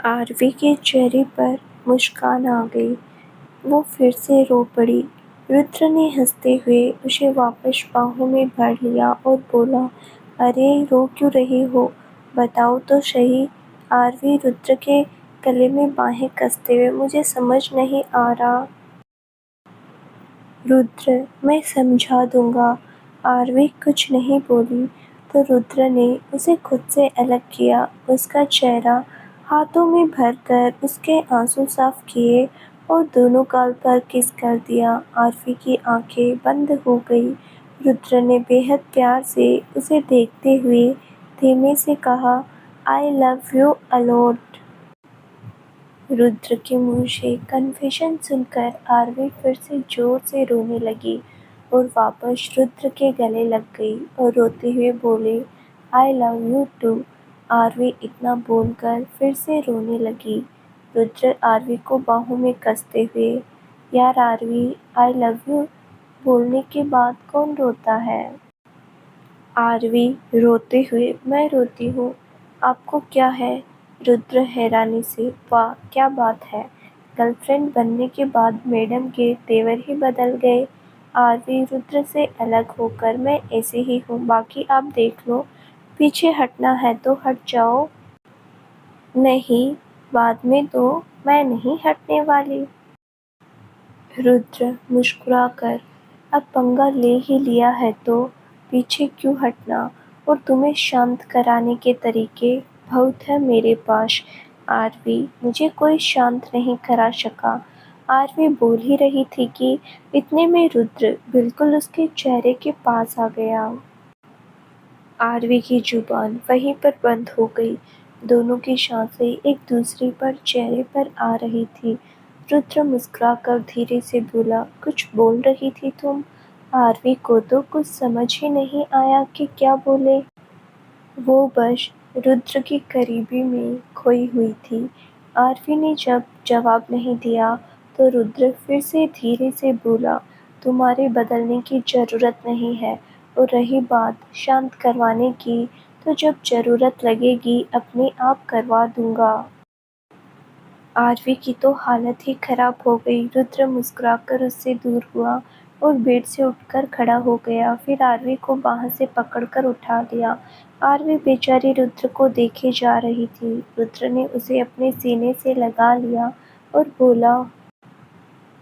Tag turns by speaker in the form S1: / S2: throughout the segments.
S1: RV के चेहरे पर मुस्कान आ गई। वो फिर से रो पड़ी। रुद्र ने हंसते हुए उसे वापस बाहों में भर लिया और बोला, अरे रो क्यों रही हो? बताओ तो सही। आरवी रुद्र के गले में बाहें कसते हुए, मुझे समझ नहीं आ रहा। रुद्र, मैं समझा दूंगा। आरवी कुछ नहीं बोली तो रुद्र ने उसे खुद से अलग किया। उसका चेहरा हाथों में भरकर उसके आंसू साफ किए और दोनों गाल पर किस कर दिया। आरवी की आंखें बंद हो गई। रुद्र ने बेहद प्यार से उसे देखते हुए धीमे से कहा, आई लव यू अलॉट। रुद्र के मुंह से कन्फेशन सुनकर आरवी फिर से जोर से रोने लगी और वापस रुद्र के गले लग गई और रोते हुए बोले, I love you too. Aarvi इतना बोलकर फिर से रोने लगी। रुद्र आरवी को बाहों में कसते हुए, यार आरवी, आई लव यू बोलने के बाद कौन रोता है? आरवी रोते हुए, मैं रोती हूँ, आपको क्या है? रुद्र हैरानी से, वाह क्या बात है, गर्लफ्रेंड बनने के बाद मैडम के तेवर ही बदल गए। आरवी रुद्र से अलग होकर, मैं ऐसे ही हूँ, बाकी आप देख लो, पीछे हटना है तो हट जाओ। नहीं, बाद में तो मैं नहीं हटने वाली। रुद्र मुस्कुराकर, अब पंगा ले ही लिया है तो पीछे क्यों हटना, और तुम्हें शांत कराने के तरीके बहुत हैं मेरे पास। आरवी, मुझे कोई शांत नहीं करा सका। आरवी बोल ही रही थी कि इतने में रुद्र बिल्कुल उसके चेहरे के पास आ गया। आरवी की जुबान वहीं पर बंद हो गई। दोनों की सांसें एक दूसरे पर चेहरे पर आ रही थी। रुद्र मुस्कुराकर धीरे से बोला, कुछ बोल रही थी तुम? आरवी को तो कुछ समझ ही नहीं आया कि क्या बोले। वो बस रुद्र की करीबी में खोई हुई थी। आरवी ने जब जवाब नहीं दिया तो रुद्र फिर से धीरे से बोला, तुम्हारे बदलने की ज़रूरत नहीं है, और रही बात शांत करवाने की, तो जब ज़रूरत लगेगी अपने आप करवा दूंगा। आरवी की तो हालत ही खराब हो गई। रुद्र मुस्कुराकर उससे दूर हुआ और बेड से उठकर खड़ा हो गया। फिर आरवी को बाह से पकड़कर उठा लिया। आरवी बेचारी रुद्र को देखे जा रही थी। रुद्र ने उसे अपने सीने से लगा लिया और बोला,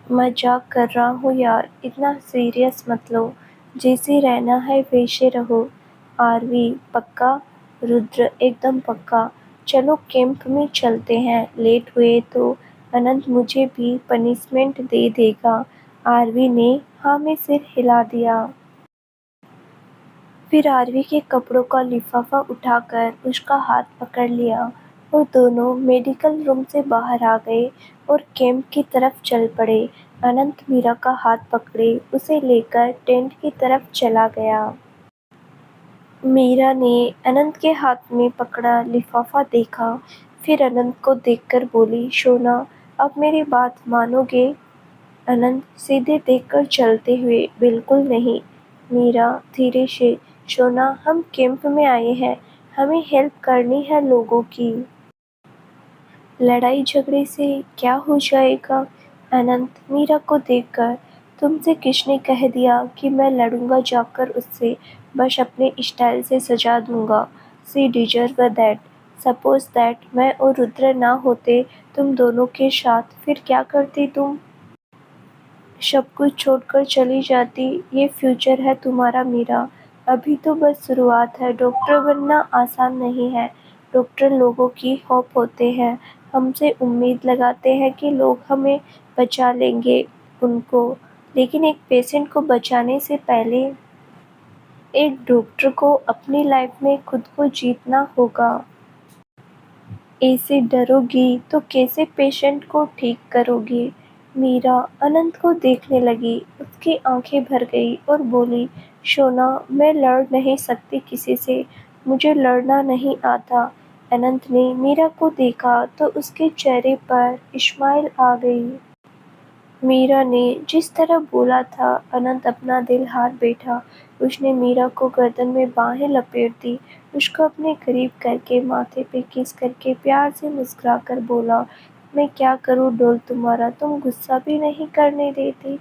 S1: मजाक कर रहा हूँ यार, इतना सीरियस मत लो, जैसे रहना है वैसे रहो। आरवी, पक्का? रुद्र, एकदम पक्का। चलो कैंप में चलते हैं, लेट हुए तो अनंत मुझे भी पनिशमेंट दे देगा। आरवी ने हाँ में सिर हिला दिया। फिर आरवी के कपड़ों का लिफाफा उठाकर उसका हाथ पकड़ लिया और दोनों मेडिकल रूम से बाहर आ गए और कैंप की तरफ चल पड़े। अनंत मीरा का हाथ पकड़े उसे लेकर टेंट की तरफ चला गया। मीरा ने अनंत के हाथ में पकड़ा लिफाफा देखा, फिर अनंत को देखकर बोली, सोना, अब मेरी बात मानोगे? अनंत सीधे देखकर चलते हुए, बिल्कुल नहीं। मीरा धीरे से, सोना, हम कैंप में आए हैं, हमें हेल्प करनी है लोगों की। लड़ाई झगड़े से क्या हो जाएगा? अनंत मीरा को देखकर, तुमसे किसने कह दिया कि मैं लड़ूंगा जाकर उससे, बस अपने स्टाइल से सजा दूंगा। She deserve that. Suppose that मैं और रुद्र ना होते तुम दोनों के साथ, फिर क्या करती तुम? सब कुछ छोड़कर चली जाती। ये फ्यूचर है तुम्हारा मीरा, अभी तो बस शुरुआत है। डॉक्टर बनना आसान नहीं है। डॉक्टर लोगों की होप होते हैं, हमसे उम्मीद लगाते हैं कि लोग हमें बचा लेंगे उनको, लेकिन एक पेशेंट को बचाने से पहले एक डॉक्टर को अपनी लाइफ में खुद को जीतना होगा। ऐसे डरोगी तो कैसे पेशेंट को ठीक करोगी? मीरा अनंत को देखने लगी। उसकी आंखें भर गई और बोली, सोना, मैं लड़ नहीं सकती किसी से, मुझे लड़ना नहीं आता। अनंत ने मीरा को देखा तो उसके चेहरे पर स्माइल आ गई। मीरा ने जिस तरह बोला था, अनंत अपना दिल हार बैठा। उसने मीरा को गर्दन में बाहें लपेट दी, उसको अपने करीब करके माथे पे किस करके प्यार से मुस्कुराकर बोला, मैं क्या करूँ डोल तुम्हारा, तुम गुस्सा भी नहीं करने देती।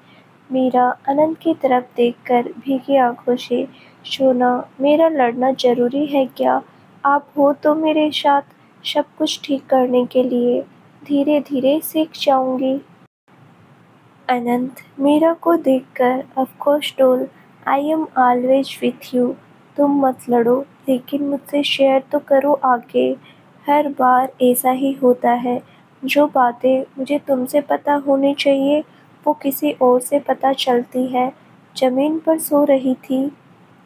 S1: मीरा अनंत की तरफ देखकर भीगी आंखों से, सोना मेरा लड़ना जरूरी है क्या? आप हो तो मेरे साथ सब कुछ ठीक करने के लिए। धीरे धीरे सीख जाऊंगी। अनंत मीरा को देखकर, of course doll, I am always with you. तुम मत लड़ो, लेकिन मुझसे शेयर तो करो आगे। हर बार ऐसा ही होता है, जो बातें मुझे तुमसे पता होनी चाहिए वो किसी और से पता चलती है। जमीन पर सो रही थी,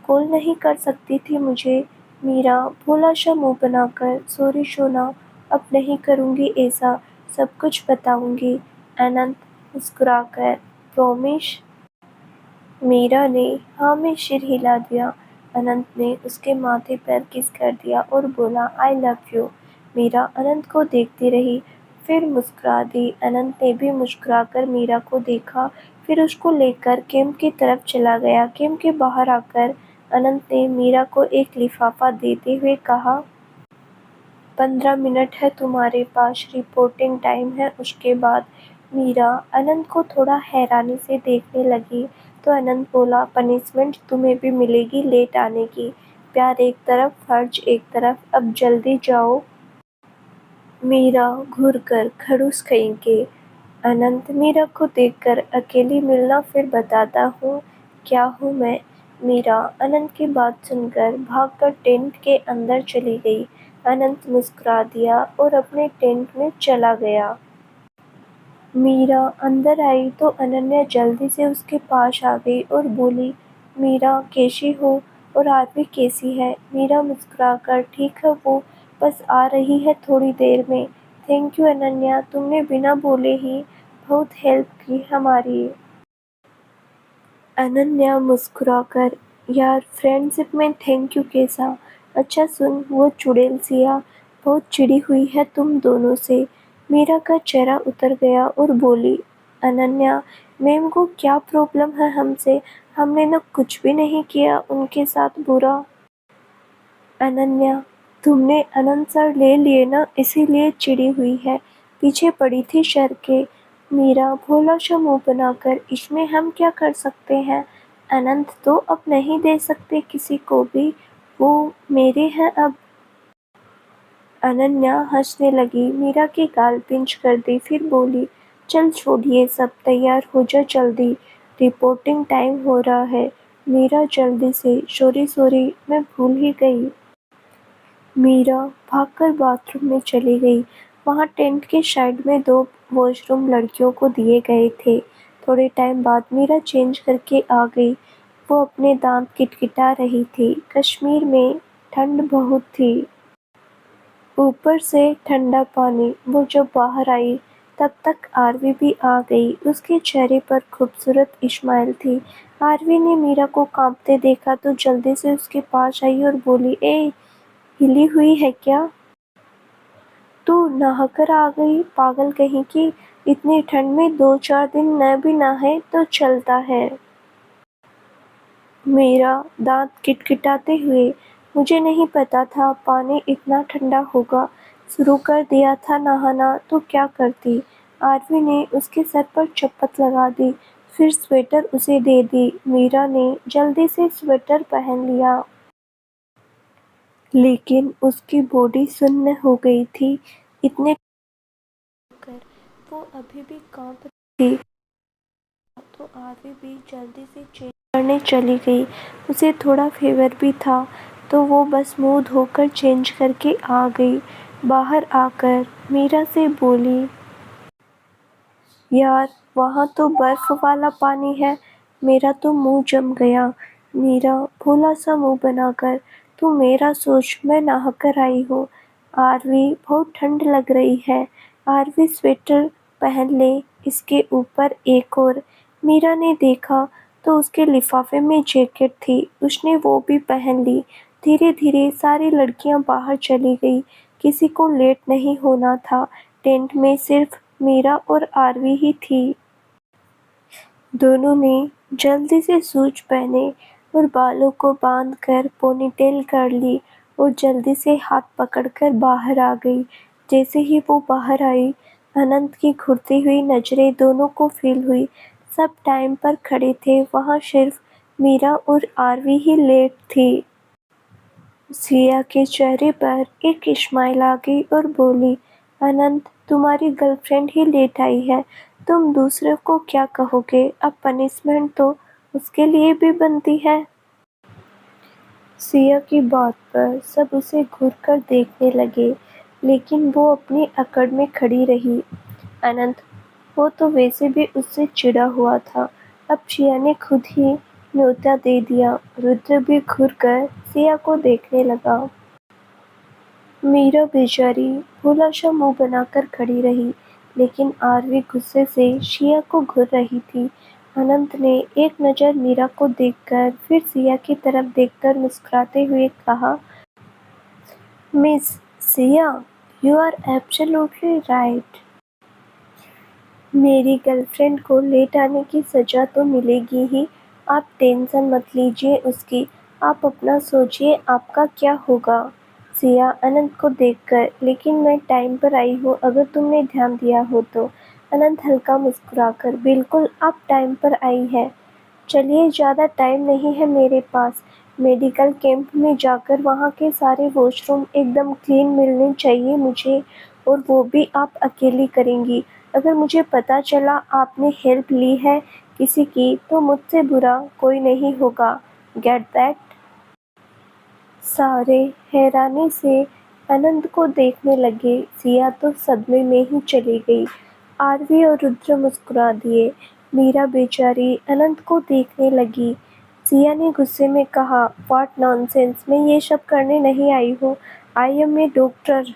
S1: कॉल नहीं कर सकती थी मुझे। मीरा भोला सा मुंह बनाकर, सॉरी सोना, अब नहीं करूँगी ऐसा, सब कुछ बताऊँगी। अनंत मुस्कुराकर, प्रॉमिस? मीरा ने हाँ में सिर हिला दिया। अनंत ने उसके माथे पर किस कर दिया और बोला, आई लव यू। मीरा अनंत को देखती रही, फिर मुस्कुरा दी। अनंत ने भी मुस्कुराकर मीरा को देखा, फिर उसको लेकर कैंप की तरफ चला गया। कैंप के बाहर आकर अनंत ने मीरा को एक लिफाफा देते हुए कहा, 15 मिनट है तुम्हारे पास, रिपोर्टिंग टाइम है। उसके बाद मीरा अनंत को थोड़ा हैरानी से देखने लगी, तो अनंत बोला, पनिशमेंट तुम्हें भी मिलेगी लेट आने की। प्यार एक तरफ, फर्ज एक तरफ, अब जल्दी जाओ। मीरा घूर कर, खड़ूस कहीं के। अनंत मीरा को देखकर, अकेली मिलना फिर बताता हूँ क्या हूँ मैं। मीरा अनंत की बात सुनकर भागकर टेंट के अंदर चली गई। अनंत मुस्कुरा दिया और अपने टेंट में चला गया। मीरा अंदर आई तो अनन्या जल्दी से उसके पास आ गई और बोली, मीरा कैसी हो और आरती कैसी है? मीरा मुस्कुराकर, ठीक है वो बस आ रही है थोड़ी देर में। थैंक यू अनन्या, तुमने बिना बोले ही बहुत हेल्प की हमारी। अनन्या मुस्कुराकर, यार फ्रेंडशिप में थैंक यू कैसा? अच्छा सुन, वो चुड़ैल सिया बहुत चिढ़ी हुई है तुम दोनों से। मीरा का चेहरा उतर गया और बोली, अनन्या मैम को क्या प्रॉब्लम है हमसे? हमने न कुछ भी नहीं किया उनके साथ बुरा। अनन्या, तुमने अनंत सर ले लिए ना, इसीलिए चिढ़ी हुई है, पीछे पड़ी थी सर के। मीरा भोला सा मुंह बनाकर, इसमें हम क्या कर सकते हैं? अनंत तो अब नहीं दे सकते किसी को भी, वो मेरे हैं अब। अनन्या हंसने लगी, मीरा की गाल पिंच कर दी, फिर बोली, चल छोड़िए सब, तैयार हो जा जल्दी, रिपोर्टिंग टाइम हो रहा है। मीरा जल्दी से, सॉरी सॉरी, मैं भूल ही गई। मीरा भागकर बाथरूम में चली गई। वहाँ टेंट के साइड में 2 वॉशरूम लड़कियों को दिए गए थे। थोड़े टाइम बाद मीरा चेंज करके आ गई। वो अपने दांत किटकिटा रही थी। कश्मीर में ठंड बहुत थी, ऊपर से ठंडा पानी। वो जब बाहर आई तब तक आरवी भी आ गई। उसके चेहरे पर खूबसूरत स्माइल थी। आरवी ने मीरा को कांपते देखा तो जल्दी से उसके पास आई और बोली, ए, हिली हुई है क्या? तू नहाकर आ गई, पागल कहीं की। इतनी ठंड में 2-4 दिन न भी नहाए तो चलता है। मेरा दांत किटकिटाते हुए, मुझे नहीं पता था पानी इतना ठंडा होगा। शुरू कर दिया था नहाना तो क्या करती। आरवी ने उसके सर पर चप्पत लगा दी, फिर स्वेटर उसे दे दी। मीरा ने जल्दी से स्वेटर पहन लिया, लेकिन उसकी बॉडी सुन्न हो गई थी। इतने कर वो अभी भी कांप रही थी, तो आरवी भी जल्दी से चेंज करने चली गई। उसे थोड़ा फीवर भी था, तो वो बस मुंह धोकर चेंज करके आ गई। बाहर आकर मीरा से बोली, यार वहाँ तो बर्फ वाला पानी है। मेरा तो मुंह जम गया। मीरा भोला सा मुंह बनाकर, तू मेरा सोच, मैं नहाकर आई हूँ। आरवी बहुत ठंड लग रही है। आरवी स्वेटर पहन ले, इसके ऊपर एक और। मीरा ने देखा तो उसके लिफाफे में जैकेट थी, उसने वो भी पहन ली। धीरे धीरे सारी लड़कियां बाहर चली गई। किसी को लेट नहीं होना था। टेंट में सिर्फ मीरा और आरवी ही थी। दोनों ने जल्दी से शूज पहने और बालों को बांधकर पोनीटेल कर ली और जल्दी से हाथ पकड़कर बाहर आ गई। जैसे ही वो बाहर आई, अनंत की घूरती हुई नजरें दोनों को फील हुई। सब टाइम पर खड़े थे, वहाँ सिर्फ मीरा और आरवी ही लेट थी। सिया के चेहरे पर एक स्माइल आ गई और बोली, अनंत, तुम्हारी गर्लफ्रेंड ही लेट आई है, तुम दूसरे को क्या कहोगे? अब पनिशमेंट तो उसके लिए भी बनती है। सिया की बात पर सब उसे घूरकर देखने लगे, लेकिन वो अपनी अकड़ में खड़ी रही। अनंत, वो तो वैसे भी उससे चिढ़ा हुआ था, अब सिया ने खुद ही न्योता दे दिया। रुद्र भी घूरकर सिया को देखने लगा। मीरा बेचारी भोला सा मुंह बनाकर खड़ी रही, लेकिन आरवी गुस्से से सिया को घूर रही थी। अनंत ने एक नज़र मीरा को देखकर फिर सिया की तरफ देखकर मुस्कुराते हुए कहा, Miss Siya, you are absolutely right. मेरी गर्लफ्रेंड को लेट आने की सज़ा तो मिलेगी ही, आप टेंशन मत लीजिए उसकी, आप अपना सोचिए आपका क्या होगा। सिया अनंत को देखकर, लेकिन मैं टाइम पर आई हूँ अगर तुमने ध्यान दिया हो तो। अनंत हल्का मुस्कुराकर, बिल्कुल आप टाइम पर आई हैं। चलिए, ज़्यादा टाइम नहीं है मेरे पास। मेडिकल कैंप में जाकर वहाँ के सारे वॉशरूम एकदम क्लीन मिलने चाहिए मुझे, और वो भी आप अकेली करेंगी। अगर मुझे पता चला आपने हेल्प ली है किसी की, तो मुझसे बुरा कोई नहीं होगा। Get that? सारे हैरानी से अनंत को देखने लगे। सिया तो सदमे में ही चली गई। आरवी और रुद्र मुस्कुरा दिए। मीरा बेचारी अनंत को देखने लगी। सिया ने गुस्से में कहा, व्हाट नॉनसेंस, मैं ये सब करने नहीं आई हूँ, आई एम ए डॉक्टर।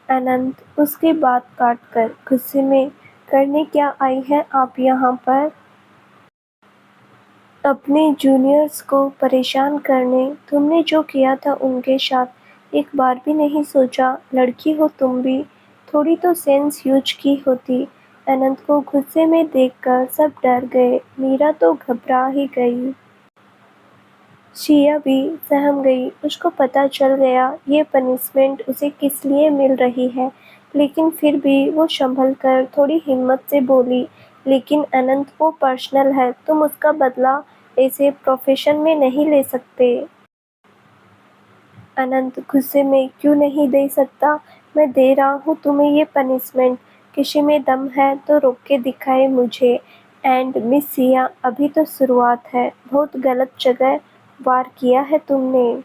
S1: अनंत उसकी बात काटकर गुस्से में, करने क्या आई हैं आप यहाँ पर? अपने जूनियर्स को परेशान करने। तुमने जो किया था उनके साथ, एक बार भी नहीं सोचा? लड़की हो तुम भी, थोड़ी तो सेंस यूज की होती। अनंत को गुस्से में देखकर सब डर गए। मीरा तो घबरा ही गई। शिया भी सहम गई। उसको पता चल गया ये पनिशमेंट उसे किस लिए मिल रही है, लेकिन फिर भी वो संभल कर थोड़ी हिम्मत से बोली, लेकिन अनंत, वो पर्सनल है, तुम उसका बदला ऐसे प्रोफेशन में नहीं ले सकते। अनंत गुस्से में, क्यों नहीं दे सकता? मैं दे रहा हूँ तुम्हें ये पनिशमेंट। किसी में दम है तो रोक के दिखाए मुझे। एंड मिस सिया, अभी तो शुरुआत है, बहुत गलत जगह वार किया है तुमने।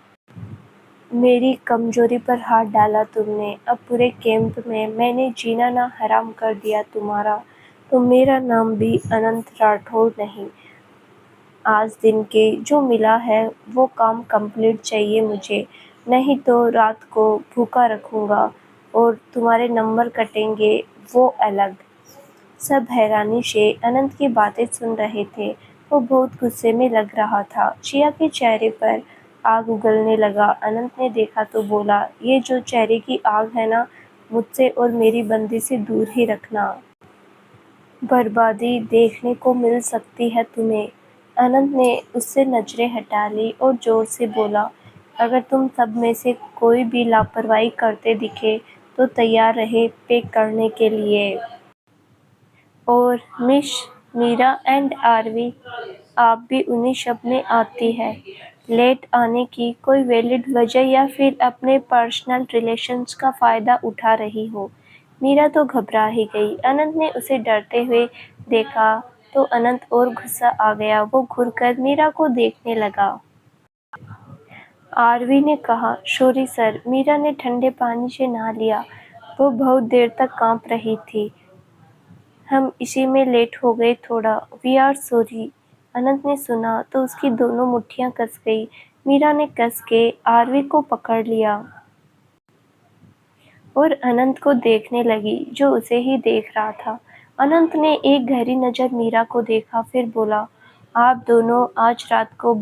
S1: मेरी कमजोरी पर हाथ डाला तुमने। अब पूरे कैंप में मैंने जीना ना हराम कर दिया तुम्हारा, तो मेरा नाम भी अनंत राठौर नहीं। आज दिन के जो मिला है वो काम कंप्लीट चाहिए मुझे, नहीं तो रात को भूखा रखूँगा और तुम्हारे नंबर कटेंगे वो अलग। सब हैरानी से अनंत की बातें सुन रहे थे। वो बहुत गुस्से में लग रहा था। शिया के चेहरे पर आग उगलने लगा। अनंत ने देखा तो बोला, ये जो चेहरे की आग है ना, मुझसे और मेरी बंदी से दूर ही रखना। बर्बादी देखने को मिल सकती है तुम्हें। अनंत ने उससे नजरें हटा ली और जोर से बोला, अगर तुम सब में से कोई भी लापरवाही करते दिखे तो तैयार रहे पे करने के लिए। और मिस मीरा एंड आरवी, आप भी उन्हीं शब में आती है। लेट आने की कोई वैलिड वजह या फिर अपने पर्सनल रिलेशंस का फ़ायदा उठा रही हो? मीरा तो घबरा ही गई। अनंत ने उसे डरते हुए देखा तो अनंत और गुस्सा आ गया। वो घुरकर मीरा को देखने लगा। आरवी ने कहा, सॉरी सर। मीरा ने ठंडे पानी से नहा लिया। वो बहुत देर तक कांप रही थी। हम इसी में लेट हो गए थोड़ा, वी आर सॉरी। अनंत ने सुना तो उसकी दोनों मुट्ठियां कस गई। मीरा ने कस के आरवी को पकड़ लिया और अनंत को देखने लगी जो उसे ही देख रहा था। अनंत ने एक गहरी नज़र मीरा को देखा, फिर बोला, आप दोनों आज रात को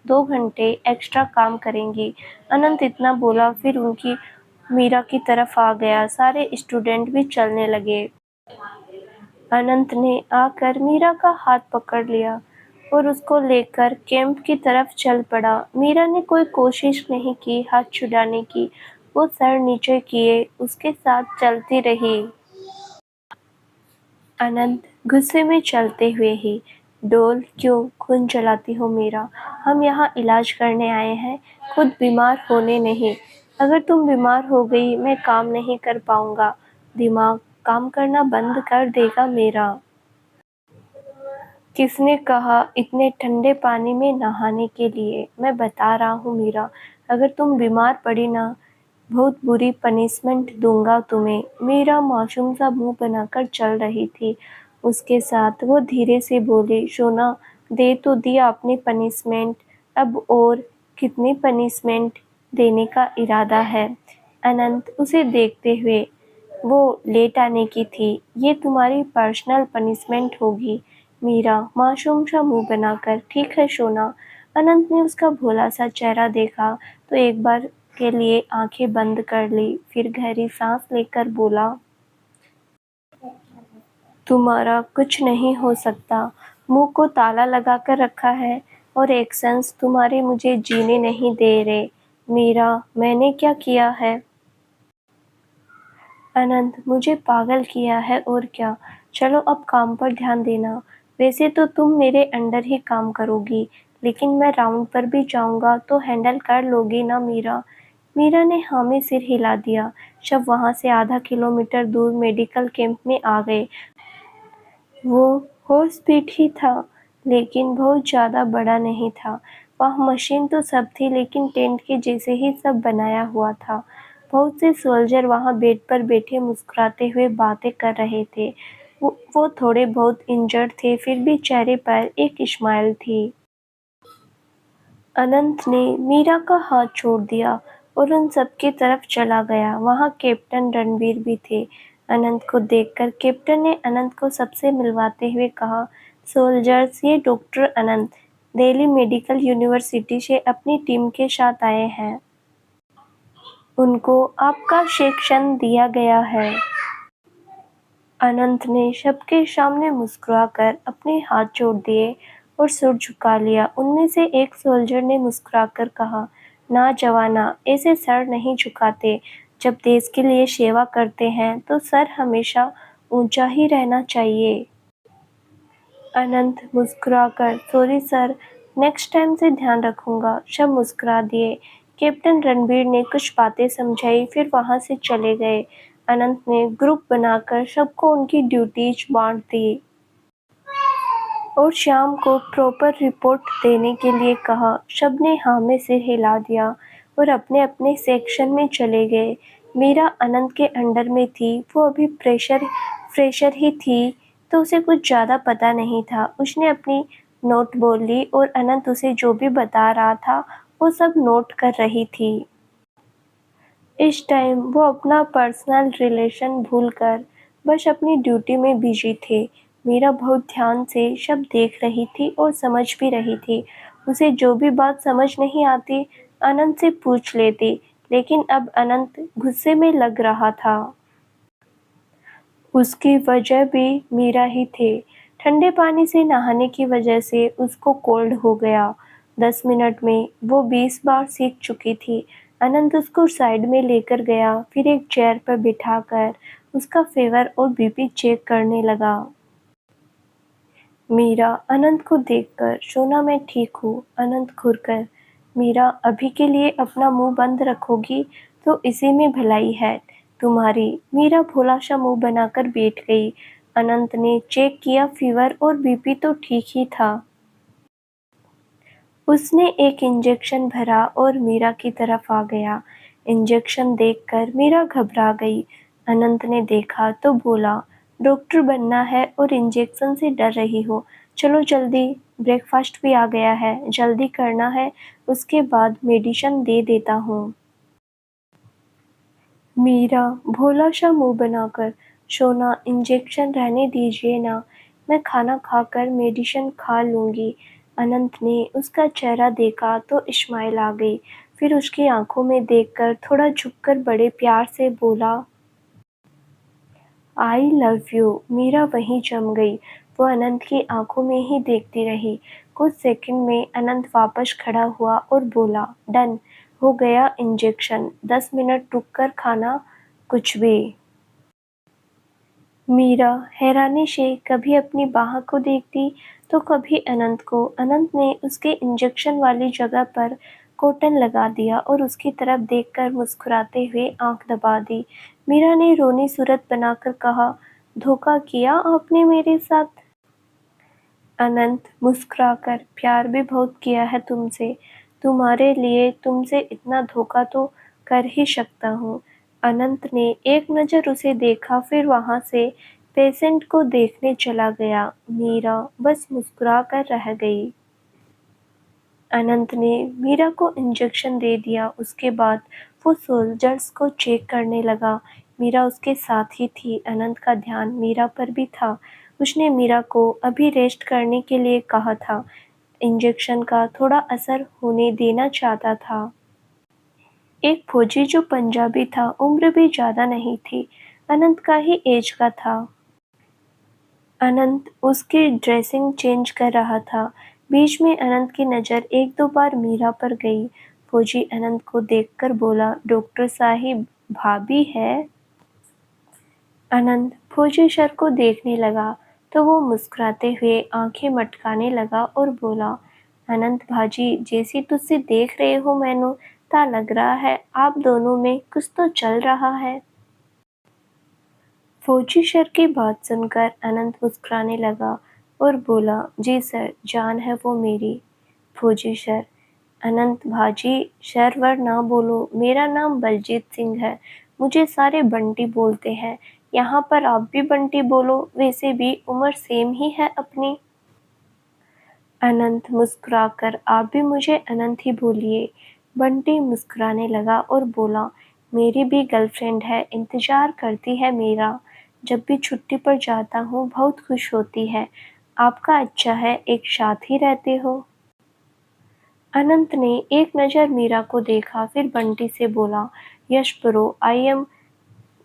S1: 2 घंटे एक्स्ट्रा काम करेंगी। अनंत इतना बोला, फिर उनकी मीरा की तरफ आ गया। सारे स्टूडेंट भी चलने लगे। अनंत ने आकर मीरा का हाथ पकड़ लिया और उसको लेकर कैंप की तरफ चल पड़ा। मीरा ने कोई कोशिश नहीं की हाथ छुड़ाने की, वो सर नीचे किए उसके साथ चलती रही। अनंत गुस्से में चलते हुए ही, डोल क्यों खून जलाती हो मीरा? हम यहाँ इलाज करने आए हैं, खुद बीमार होने नहीं। अगर तुम बीमार हो गई मैं काम नहीं कर पाऊंगा, दिमाग काम करना बंद कर देगा मेरा। किसने कहा इतने ठंडे पानी में नहाने के लिए? मैं बता रहा हूँ मीरा, अगर तुम बीमार पड़ी ना, बहुत बुरी पनिशमेंट दूंगा तुम्हें। मीरा मासूम सा मुंह बनाकर चल रही थी उसके साथ। वो धीरे से बोली, सोना दे तो दिया आपने पनिशमेंट, अब और कितनी पनिशमेंट देने का इरादा है? अनंत उसे देखते हुए, वो लेट आने की थी, ये तुम्हारी पर्सनल पनिशमेंट होगी। मीरा मासूम सा मुंह बनाकर, ठीक है सोना। अनंत ने उसका भोला सा चेहरा देखा तो एक बार के लिए आंखें बंद कर ली, फिर गहरी सांस लेकर बोला, तुम्हारा कुछ नहीं हो सकता। मुंह को ताला लगा कर रखा है और एक्शंस तुम्हारे मुझे जीने नहीं दे रहे। मीरा, मैंने क्या किया है? अनंत, मुझे पागल किया है और क्या। चलो अब काम पर ध्यान देना। वैसे तो तुम मेरे अंडर ही काम करोगी, लेकिन मैं राउंड पर भी जाऊंगा तो हैंडल कर लोगी ना मीरा? मीरा ने हाँ में सिर हिला दिया। सब वहां से आधा किलोमीटर दूर मेडिकल कैंप में आ गए। वो हॉस्पिटल ही था, लेकिन बहुत ज़्यादा बड़ा नहीं था। वहाँ मशीन तो सब थी, लेकिन टेंट के जैसे ही सब बनाया हुआ था। बहुत से सोल्जर वहाँ बेड पर बैठे मुस्कुराते हुए बातें कर रहे थे। वो थोड़े बहुत इंजर्ड थे, फिर भी चेहरे पर एक स्माइल थी। अनंत ने मीरा का हाथ छोड़ दिया और उन सबकी तरफ चला गया। वहाँ कैप्टन रणवीर भी थे। अनंत को देखकर कैप्टन ने अनंत को सबसे मिलवाते हुए कहा, सोल्जर्स, ये डॉक्टर अनंत दिल्ली मेडिकल यूनिवर्सिटी से अपनी टीम के साथ आए हैं। उनको आपका सेक्शन दिया गया है। अनंत ने सबके सामने मुस्कुराकर अपने हाथ जोड़ दिए और सिर झुका लिया। उनमें से एक सोल्जर ने मुस्कुराकर कहा, ना जवाना, ऐसे सर नहीं झुकाते। जब देश के लिए सेवा करते हैं तो सर हमेशा ऊंचा ही रहना चाहिए। अनंत मुस्कुराकर, सॉरी सर, नेक्स्ट टाइम से ध्यान रखूंगा। सब मुस्कुरा दिए। कैप्टन रणबीर ने कुछ बातें समझाई, फिर वहां से चले गए। अनंत ने ग्रुप बनाकर सबको उनकी ड्यूटीज बांट दी और शाम को प्रॉपर रिपोर्ट देने के लिए कहा। सबने हाँ में सिर हिला दिया और अपने अपने सेक्शन में चले गए। मीरा अनंत के अंडर में थी। वो अभी फ्रेशर ही थी, तो उसे कुछ ज़्यादा पता नहीं था। उसने अपनी नोट बोल ली और अनंत उसे जो भी बता रहा था वो सब नोट कर रही थी। इस टाइम वो अपना पर्सनल रिलेशन भूलकर बस अपनी ड्यूटी में बिजी थे। मीरा बहुत ध्यान से सब देख रही थी और समझ भी रही थी। उसे जो भी बात समझ नहीं आती अनंत से पूछ लेती, लेकिन अब अनंत गुस्से में लग रहा था। उसकी वजह भी मीरा ही थे। ठंडे पानी से नहाने की वजह से उसको कोल्ड हो गया। 10 मिनट में वो 20 बार सीख चुकी थी। अनंत उसको साइड में लेकर गया, फिर एक चेयर पर बिठाकर उसका फीवर और बीपी चेक करने लगा। मीरा अनंत को देखकर, सोना मैं ठीक हूँ। अनंत घुरकर, मीरा अभी के लिए अपना मुंह बंद रखोगी तो इसी में भलाई है तुम्हारी। मीरा भोला सा मुंह बनाकर बैठ गई। अनंत ने चेक किया, फीवर और बीपी तो ठीक ही था। उसने एक इंजेक्शन भरा और मीरा की तरफ आ गया। इंजेक्शन देखकर मीरा घबरा गई। अनंत ने देखा तो बोला, डॉक्टर बनना है और इंजेक्शन से डर रही हो? चलो जल्दी, ब्रेकफास्ट भी आ गया है, जल्दी करना है, उसके बाद मेडिसिन दे देता हूँ। मीरा भोला सा मुंह बनाकर, सोना इंजेक्शन रहने दीजिए ना, मैं खाना खाकर मेडिसिन खा लूँगी। अनंत ने उसका चेहरा देखा तो स्माइल आ गई, फिर उसकी आंखों में देखकर थोड़ा झुककर बड़े प्यार से बोला, आई लव यू। मीरा वहीं जम गई। वो अनंत की आंखों में ही देखती रही। कुछ सेकंड में अनंत वापस खड़ा हुआ और बोला, डन, हो गया इंजेक्शन, 10 मिनट रुक कर खाना कुछ भी। मीरा हैरानी से कभी अपनी बाह को देखती तो कभी अनंत को। अनंत ने उसके इंजेक्शन वाली जगह पर कॉटन लगा दिया और उसकी तरफ देखकर मुस्कुराते हुए आंख दबा दी। मीरा ने रोनी सूरत बनाकर कहा, धोखा किया आपने मेरे साथ। अनंत मुस्कुराकर, प्यार भी बहुत किया है तुमसे, तुम्हारे लिए तुमसे इतना धोखा तो कर ही सकता हूँ। अनंत ने एक नज़र उसे देखा, फिर वहाँ से पेशेंट को देखने चला गया। मीरा बस मुस्कुरा कर रह गई। अनंत ने मीरा को इंजेक्शन दे दिया। उसके बाद वो सोल्जर्स को चेक करने लगा। मीरा उसके साथ ही थी। अनंत का ध्यान मीरा पर भी था। उसने मीरा को अभी रेस्ट करने के लिए कहा था। इंजेक्शन का थोड़ा असर होने देना चाहता था। एक फौजी जो पंजाबी था, उम्र भी ज़्यादा नहीं थी, अनंत का ही एज का था। अनंत उसकी ड्रेसिंग चेंज कर रहा था। बीच में अनंत की नज़र एक दो बार मीरा पर गई। फौजी अनंत को देखकर बोला, डॉक्टर साहिब, भाभी है। अनंत फौजी सर को देखने लगा तो वो मुस्कुराते हुए आंखें मटकाने लगा और बोला, अनंत भाजी, जैसी तुझसे देख रहे हो मैनू ता लग रहा है आप दोनों में कुछ तो चल रहा है। फौजी सर की बात सुनकर अनंत मुस्कुराने लगा और बोला, जी सर, जान है वो मेरी। फौजी सर, अनंत भाजी, सर वर ना बोलो, मेरा नाम बलजीत सिंह है, मुझे सारे बंटी बोलते हैं, यहाँ पर आप भी बंटी बोलो, वैसे भी उम्र सेम ही है अपनी। अनंत मुस्कुराकर, आप भी मुझे अनंत ही बोलिए। बंटी मुस्कुराने लगा और बोला, मेरी भी गर्लफ्रेंड है, इंतज़ार करती है मेरा, जब भी छुट्टी पर जाता हूँ बहुत खुश होती है। आपका अच्छा है, एक साथ ही रहते हो। अनंत ने एक नज़र मीरा को देखा, फिर बंटी से बोला, यश ब्रो, आई एम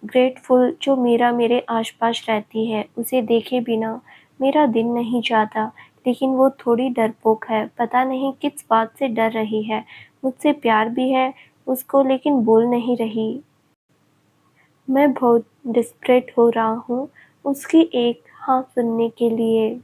S1: ग्रेटफुल जो मीरा मेरे आसपास रहती है, उसे देखे बिना मेरा दिन नहीं जाता, लेकिन वो थोड़ी डरपोक है, पता नहीं किस बात से डर रही है, मुझसे प्यार भी है उसको लेकिन बोल नहीं रही। मैं बहुत डिस्परेट हो रहा हूँ उसकी एक हाँ सुनने के लिए।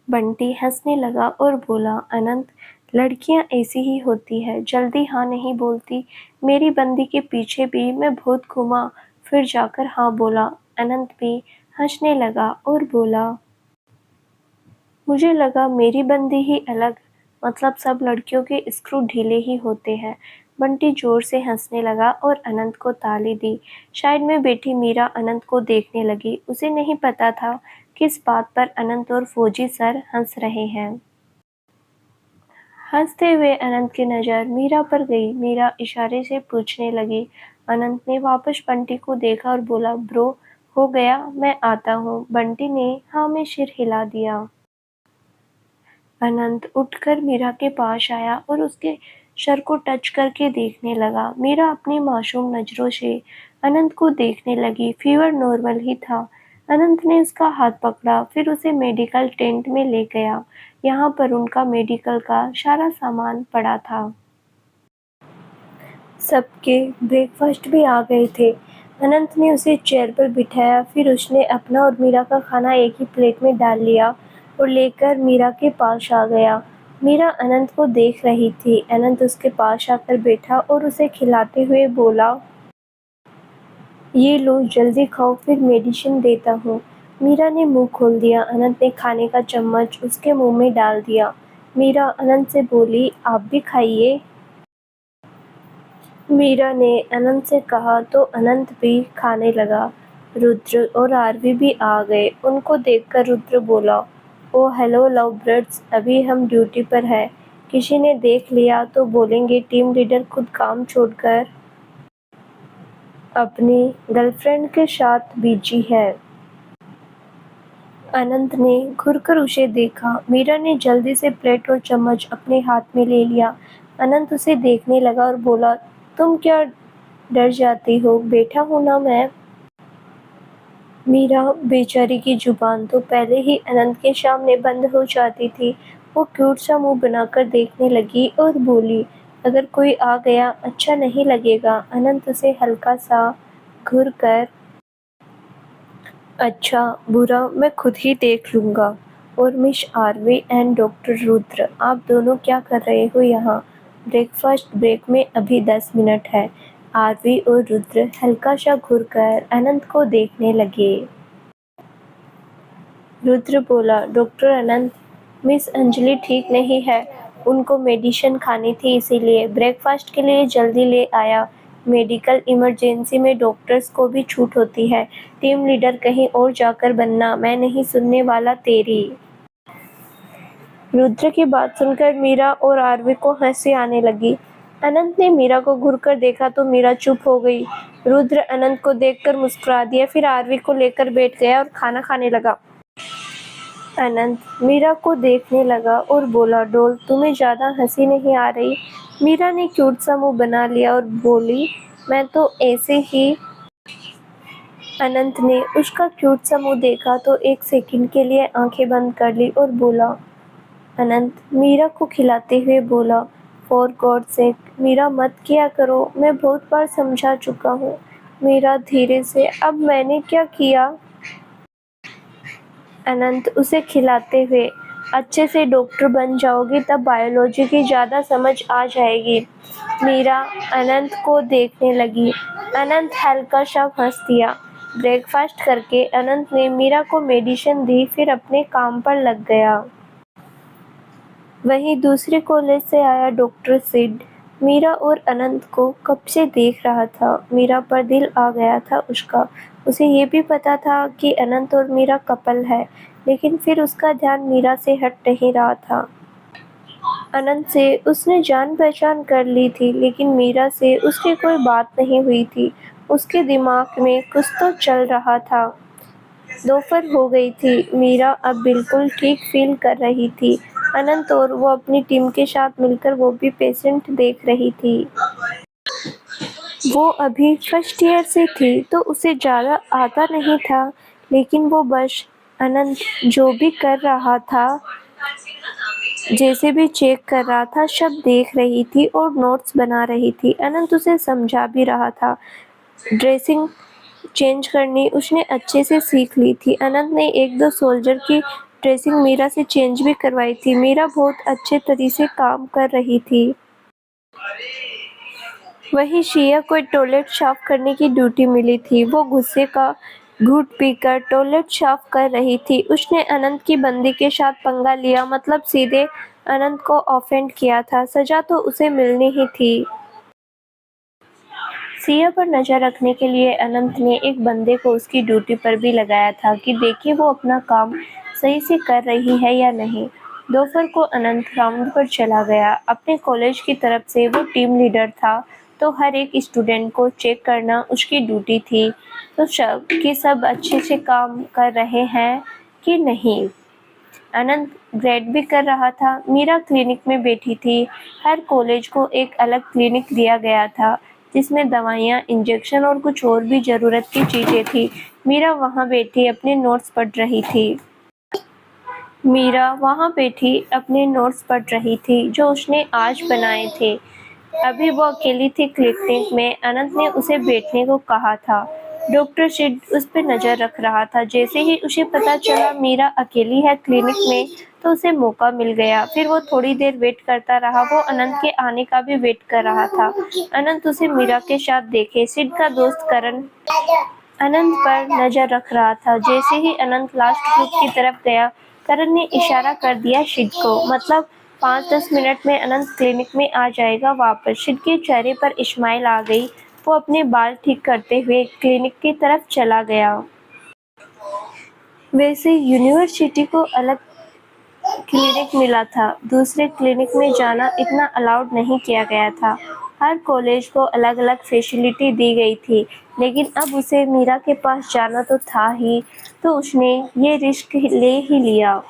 S1: बंटी हंसने लगा और बोला, अनंत, लड़कियां ऐसी ही होती है, जल्दी हाँ नहीं बोलती, मेरी बंदी के पीछे भी मैं बहुत घूमा फिर जाकर हाँ बोला। अनंत भी हंसने लगा और बोला, मुझे लगा मेरी बंदी ही अलग, मतलब सब लड़कियों के स्क्रू ढीले ही होते हैं। बंटी जोर से हंसने लगा और अनंत को ताली दी। साइड में बैठी मीरा अनंत को देखने लगी। उसे नहीं पता था किस बात पर अनंत और फौजी सर हंस रहे हैं। हंसते हुए अनंत की नज़र मीरा पर गई। मीरा इशारे से पूछने लगी। अनंत ने वापस बंटी को देखा और बोला, ब्रो, हो गया, मैं आता हूँ। बंटी ने हाँ में सिर हिला दिया। अनंत उठकर मीरा के पास आया और उसके सर को टच करके देखने लगा। मीरा अपनी मासूम नज़रों से अनंत को देखने लगी। फीवर नॉर्मल ही था। अनंत ने उसका हाथ पकड़ा, फिर उसे मेडिकल टेंट में ले गया। यहाँ पर उनका मेडिकल का सारा सामान पड़ा था। सबके ब्रेकफास्ट भी आ गए थे। अनंत ने उसे चेयर पर बिठाया, फिर उसने अपना और मीरा का खाना एक ही प्लेट में डाल लिया और लेकर मीरा के पास आ गया। मीरा अनंत को देख रही थी। अनंत उसके पास आकर बैठा और उसे खिलाते हुए बोला, ये लो, जल्दी खाओ, फिर मेडिसिन देता हूँ। मीरा ने मुंह खोल दिया। अनंत ने खाने का चम्मच उसके मुंह में डाल दिया। मीरा अनंत से बोली, आप भी खाइए। मीरा ने अनंत से कहा तो अनंत भी खाने लगा। रुद्र और आरवी भी आ गए। उनको देखकर रुद्र बोला, ओ हेलो लव बर्ड्स, अभी हम ड्यूटी पर है, किसी ने देख लिया तो बोलेंगे टीम लीडर खुद काम छोड़कर अपनी गर्लफ्रेंड के साथ बिजी है। अनंत ने घुरकर उसे देखा। मीरा ने जल्दी से प्लेट और चम्मच अपने हाथ में ले लिया। अनंत उसे देखने लगा और बोला, तुम क्या डर जाती हो, बैठा हूँ ना मैं। मीरा बेचारी की जुबान तो पहले ही अनंत के सामने बंद हो जाती थी। वो क्यूट सा मुंह बनाकर देखने लगी और बोली, अगर कोई आ गया अच्छा नहीं लगेगा। अनंत उसे हल्का सा घूर कर, अच्छा बुरा मैं खुद ही देख लूंगा। और Miss Aarvi and doctor Rudra, आप दोनों क्या कर रहे हो यहाँ? ब्रेकफास्ट ब्रेक में अभी 10 मिनट है। आरवी और रुद्र हल्का सा घूरकर अनंत को देखने लगे। रुद्र बोला, डॉक्टर अनंत, मिस अंजलि ठीक नहीं है, उनको मेडिसिन खानी थी इसीलिए ब्रेकफास्ट के लिए जल्दी ले आया। मेडिकल इमरजेंसी में डॉक्टर्स को भी छूट होती है। टीम लीडर कहीं और जाकर बनना, मैं नहीं सुनने वाला तेरी। रुद्र की बात सुनकर मीरा और आरवी को हंसी आने लगी। अनंत ने मीरा को घूरकर देखा तो मीरा चुप हो गई। रुद्र अनंत को देखकर मुस्कुरा दिया, फिर आरवी को लेकर बैठ गया और खाना खाने लगा। अनंत मीरा को देखने लगा और बोला, डॉल तुम्हें ज्यादा हंसी नहीं आ रही? मीरा ने क्यूट सा मुंह बना लिया और बोली, मैं तो ऐसे ही। अनंत ने उसका क्यूट सा मुंह देखा तो एक सेकंड के लिए आंखें बंद कर ली और बोला, अनंत मीरा को खिलाते हुए बोला, फॉर गॉड सेक मीरा मत किया करो, मैं बहुत बार समझा चुका हूँ। मीरा धीरे से, अब मैंने क्या किया? अनंत उसे खिलाते हुए, अच्छे से डॉक्टर बन जाओगी तब बायोलॉजी की ज़्यादा समझ आ जाएगी। मीरा अनंत को देखने लगी। अनंत हल्का सा हंस दिया। ब्रेकफास्ट करके अनंत ने मीरा को मेडिसिन दी, फिर अपने काम पर लग गया। वहीं दूसरे कॉलेज से आया डॉक्टर सिड मीरा और अनंत को कब से देख रहा था। मीरा पर दिल आ गया था उसका। उसे ये भी पता था कि अनंत और मीरा कपल है, लेकिन फिर उसका ध्यान मीरा से हट नहीं रहा था। अनंत से उसने जान पहचान कर ली थी, लेकिन मीरा से उसकी कोई बात नहीं हुई थी। उसके दिमाग में कुछ तो चल रहा था। दोपहर हो गई थी। मीरा अब बिल्कुल ठीक फील कर रही थी। अनंत और वो अपनी टीम के साथ मिलकर वो भी पेशेंट देख रही थी। वो अभी फर्स्ट ईयर से थी तो उसे ज़्यादा आता नहीं था, लेकिन वो बस अनंत जो भी कर रहा था, जैसे भी चेक कर रहा था, सब देख रही थी और नोट्स बना रही थी। अनंत उसे समझा भी रहा था। ड्रेसिंग चेंज करनी उसने अच्छे से सीख ली थी। अनंत ने एक दो सोल्जर की ड्रेसिंग मीरा से चेंज भी करवाई थी। मीरा बहुत अच्छे तरीके से काम कर रही थी। वहीं शिया को टॉयलेट साफ करने की ड्यूटी मिली थी। वो गुस्से का घूंट पीकर टॉयलेट साफ कर रही थी। उसने अनंत की बंदी के साथ पंगा लिया, मतलब सीधे अनंत को ऑफेंड किया था। सजा तो उसे मिलनी ही थी। सिया पर नजर रखने के लिए अनंत ने एक बंदे को उसकी ड्यूटी पर भी लगाया था कि देखे वो अपना काम सही से कर रही है या नहीं। दोपहर को अनंत राउंड पर चला गया। अपने कॉलेज की तरफ से वो टीम लीडर था, तो हर एक स्टूडेंट को चेक करना उसकी ड्यूटी थी, तो सब अच्छे से काम कर रहे हैं कि नहीं। अनंत ग्रेड भी कर रहा था। मीरा क्लिनिक में बैठी थी। हर कॉलेज को एक अलग क्लिनिक दिया गया था, जिसमें दवाइयाँ, इंजेक्शन और कुछ और भी ज़रूरत की चीज़ें थी। मीरा वहाँ बैठी अपने नोट्स पढ़ रही थी। मीरा वहाँ बैठी अपने नोट्स पढ़ रही थी जो उसने आज बनाए थे। अभी वो अकेली थी क्लिनिक में। अनंत ने उसे बैठने को कहा था। डॉक्टर सिड उस पर नजर रख रहा था। जैसे ही उसे पता चला मीरा अकेली है क्लिनिक में, तो उसे मौका मिल गया। फिर वो थोड़ी देर वेट करता रहा। वो अनंत के आने का भी वेट कर रहा था। अनंत उसे मीरा के साथ देखे। सिड का दोस्त करण अनंत पर नजर रख रहा था। जैसे ही अनंत लास्ट ग्रुप की तरफ गया, करण ने इशारा कर दिया सिड को, मतलब 5-10 मिनट में अनंत क्लिनिक में आ जाएगा वापस। सिड के चेहरे पर इस्माइल आ गई। वो अपने बाल ठीक करते हुए क्लिनिक की तरफ चला गया। वैसे यूनिवर्सिटी को अलग क्लिनिक मिला था। दूसरे क्लिनिक में जाना इतना अलाउड नहीं किया गया था। हर कॉलेज को अलग अलग फैसिलिटी दी गई थी, लेकिन अब उसे मीरा के पास जाना तो था ही, तो उसने ये रिस्क ले ही लिया।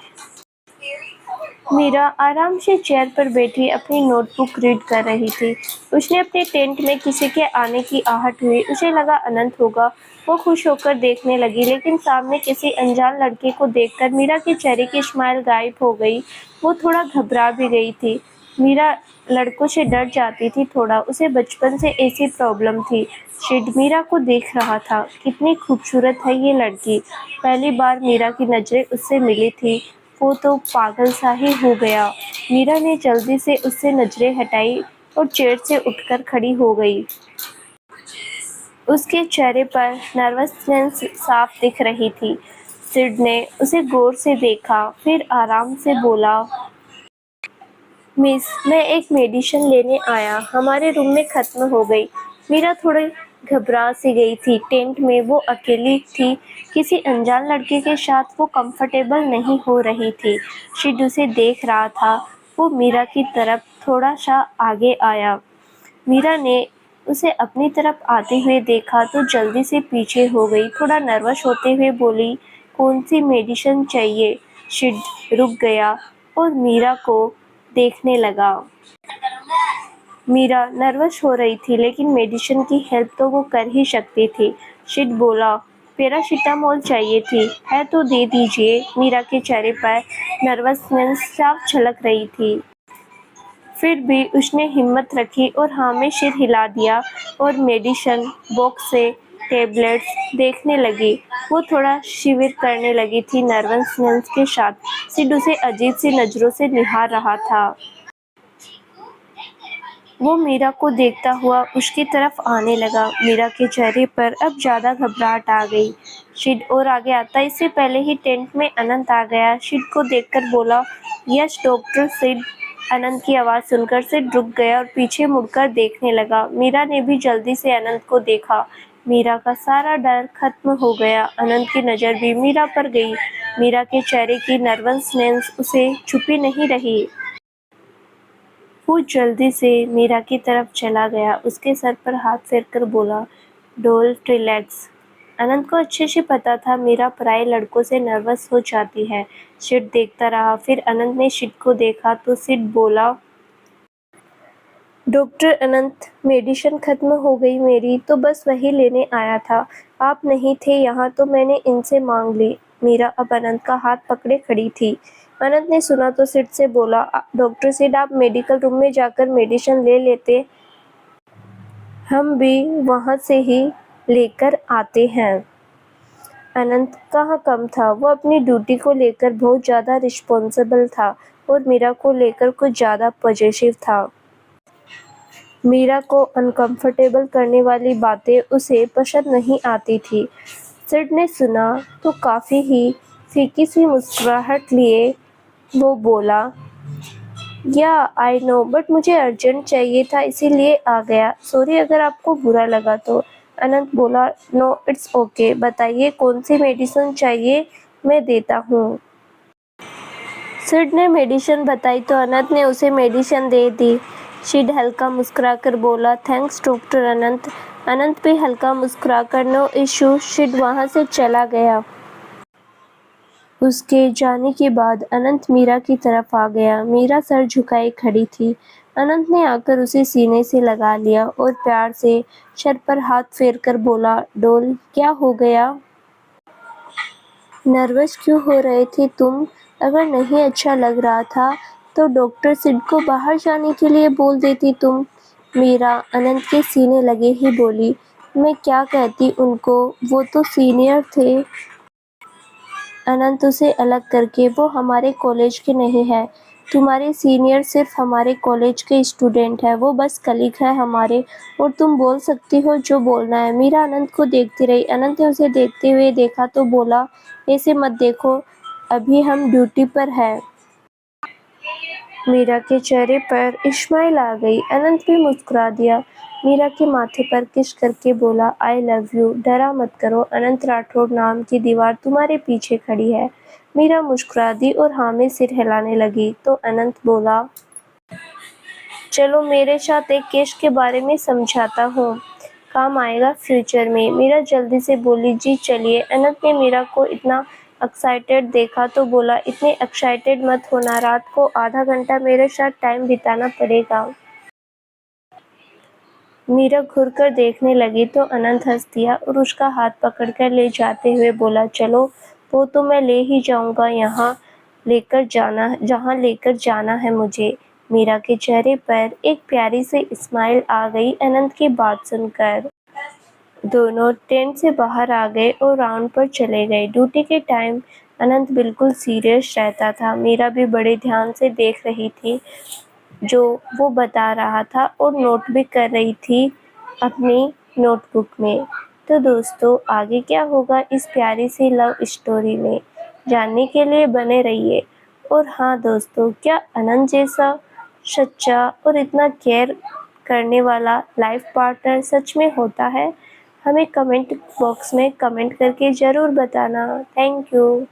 S1: मीरा आराम से चेयर पर बैठी अपनी नोटबुक रीड कर रही थी। उसने अपने टेंट में किसी के आने की आहट हुई। उसे लगा अनंत होगा। वो खुश होकर देखने लगी, लेकिन सामने किसी अनजान लड़के को देखकर मीरा के चेहरे की स्माइल गायब हो गई। वो थोड़ा घबरा भी गई थी। मीरा लड़कों से डर जाती थी थोड़ा। उसे बचपन से ऐसी प्रॉब्लम थी। शिड मीरा को देख रहा था। कितनी खूबसूरत है ये लड़की। पहली बार मीरा की नजरें उससे मिली थी। वो तो पागल सा ही हो गया। मीरा ने जल्दी से उससे नजरें हटाई और चेयर से उठकर खड़ी हो गई। उसके चेहरे पर नर्वसनेस साफ दिख रही थी। सिड ने उसे गौर से देखा, फिर आराम से बोला, मिस, मैं एक मेडिसिन लेने आया, हमारे रूम में खत्म हो गई। मीरा थोड़ी घबरा सी गई थी। टेंट में वो अकेली थी। किसी अनजान लड़के के साथ वो कंफर्टेबल नहीं हो रही थी। शिड उसे देख रहा था। वो मीरा की तरफ थोड़ा सा आगे आया। मीरा ने उसे अपनी तरफ आते हुए देखा तो जल्दी से पीछे हो गई। थोड़ा नर्वस होते हुए बोली, कौन सी मेडिसिन चाहिए? शिड रुक गया और मीरा को देखने लगा। मीरा नर्वस हो रही थी, लेकिन मेडिसिन की हेल्प तो वो कर ही सकती थी। शिड बोला, पैरासिटामोल चाहिए थी, है तो दे दीजिए। मीरा के चेहरे पर नर्वसनेस साफ झलक रही थी। फिर भी उसने हिम्मत रखी और हाँ में सिर हिला दिया और मेडिसिन बॉक्स से टैबलेट्स देखने लगी। वो थोड़ा शिविर करने लगी थी नर्वसनेस के साथ। सिड उसे अजीब सी नज़रों से निहार रहा था। वो मीरा को देखता हुआ उसकी तरफ आने लगा। मीरा के चेहरे पर अब ज़्यादा घबराहट आ गई। शिड और आगे आता इससे पहले ही टेंट में अनंत आ गया। शिड को देखकर बोला, यस डॉक्टर सिड। अनंत की आवाज़ सुनकर सिड रुक गया और पीछे मुड़कर देखने लगा। मीरा ने भी जल्दी से अनंत को देखा। मीरा का सारा डर खत्म हो गया। अनंत की नज़र भी मीरा पर गई। मीरा के चेहरे की नर्वसनेस उसे छुपी नहीं रही। वो जल्दी से मीरा की तरफ चला गया। उसके सर पर हाथ फेरकर बोला, डोंट रिलैक्स। अनंत को अच्छे से पता था मीरा पराये लड़कों से नर्वस हो जाती है। सिड देखता रहा। फिर अनंत ने सिड को देखा तो सिड बोला, डॉक्टर अनंत, मेडिसिन खत्म हो गई मेरी, तो बस वही लेने आया था। आप नहीं थे यहाँ तो मैंने इनसे मांग ली। मीरा अब अनंत का हाथ पकड़े खड़ी थी। अनंत ने सुना तो सिड से बोला, डॉक्टर सिड, आप मेडिकल रूम में जाकर मेडिसिन ले लेते, हम भी वहाँ से ही लेकर आते हैं। अनंत कहाँ कम था। वो अपनी ड्यूटी को लेकर बहुत ज़्यादा रिस्पॉन्सिबल था और मीरा को लेकर कुछ ज़्यादा पॉजिटिव था। मीरा को अनकंफर्टेबल करने वाली बातें उसे पसंद नहीं आती थी। सिड ने सुना तो काफ़ी ही फीकी सी मुस्कुराहट लिए वो बोला, या आई नो, बट मुझे अर्जेंट चाहिए था इसीलिए आ गया। सॉरी अगर आपको बुरा लगा तो। अनंत बोला, नो इट्स ओके, बताइए कौन सी मेडिसिन चाहिए, मैं देता हूँ। सिड ने मेडिसिन बताई तो अनंत ने उसे मेडिसिन दे दी। सिड हल्का मुस्कुराकर बोला, थैंक्स डॉक्टर अनंत। अनंत भी हल्का मुस्कुराकर नो इशू, सिड वहाँ से चला गया। उसके जाने के बाद अनंत मीरा की तरफ आ गया। मीरा सर झुकाए खड़ी थी। अनंत ने आकर उसे सीने से लगा लिया और प्यार से सर पर हाथ फेरकर बोला, डोल, क्या हो गया? नर्वस क्यों हो रहे थे तुम? अगर नहीं अच्छा लग रहा था तो डॉक्टर सिड को बाहर जाने के लिए बोल देती तुम। मीरा अनंत के सीने लगे ही बोली, मैं क्या कहती उनको, वो तो सीनियर थे। अनंत उसे अलग करके, वो हमारे कॉलेज के नहीं है। तुम्हारे सीनियर सिर्फ हमारे कॉलेज के स्टूडेंट है, वो बस कलीग है हमारे, और तुम बोल सकती हो जो बोलना है। मीरा अनंत को देखती रही। अनंत ने उसे देखते हुए देखा तो बोला, ऐसे मत देखो, अभी हम ड्यूटी पर है। मीरा के चेहरे पर स्माइल आ गई। अनंत भी मुस्कुरा दिया। मीरा के माथे पर किस करके बोला, आई लव यू, डरा मत करो, अनंत राठौड़ नाम की दीवार तुम्हारे पीछे खड़ी है। मीरा मुस्कुरा दी और हाँ में सिर हिलाने लगी तो अनंत बोला, चलो मेरे साथ एक केस के बारे में समझाता हूँ, काम आएगा फ्यूचर में। मीरा जल्दी से बोली, जी चलिए। अनंत ने मीरा को इतना एक्साइटेड देखा तो बोला, इतने एक्साइटेड मत होना, रात को आधा घंटा मेरे साथ टाइम बिताना पड़ेगा। मीरा घूरकर देखने लगी तो अनंत हंस दिया और उसका हाथ पकड़कर ले जाते हुए बोला, चलो वो तो मैं ले ही जाऊंगा, जहाँ लेकर जाना है मुझे। मीरा के चेहरे पर एक प्यारी सी स्माइल आ गई अनंत की बात सुनकर। दोनों टेंट से बाहर आ गए और राउंड पर चले गए। ड्यूटी के टाइम अनंत बिल्कुल सीरियस रहता था। मीरा भी बड़े ध्यान से देख रही थी जो वो बता रहा था और नोट भी कर रही थी अपनी नोटबुक में। तो दोस्तों, आगे क्या होगा इस प्यारी सी लव स्टोरी में, जानने के लिए बने रहिए। और हाँ दोस्तों, क्या अनंत जैसा सच्चा और इतना केयर करने वाला लाइफ पार्टनर सच में होता है? हमें कमेंट बॉक्स में कमेंट करके ज़रूर बताना। Thank you.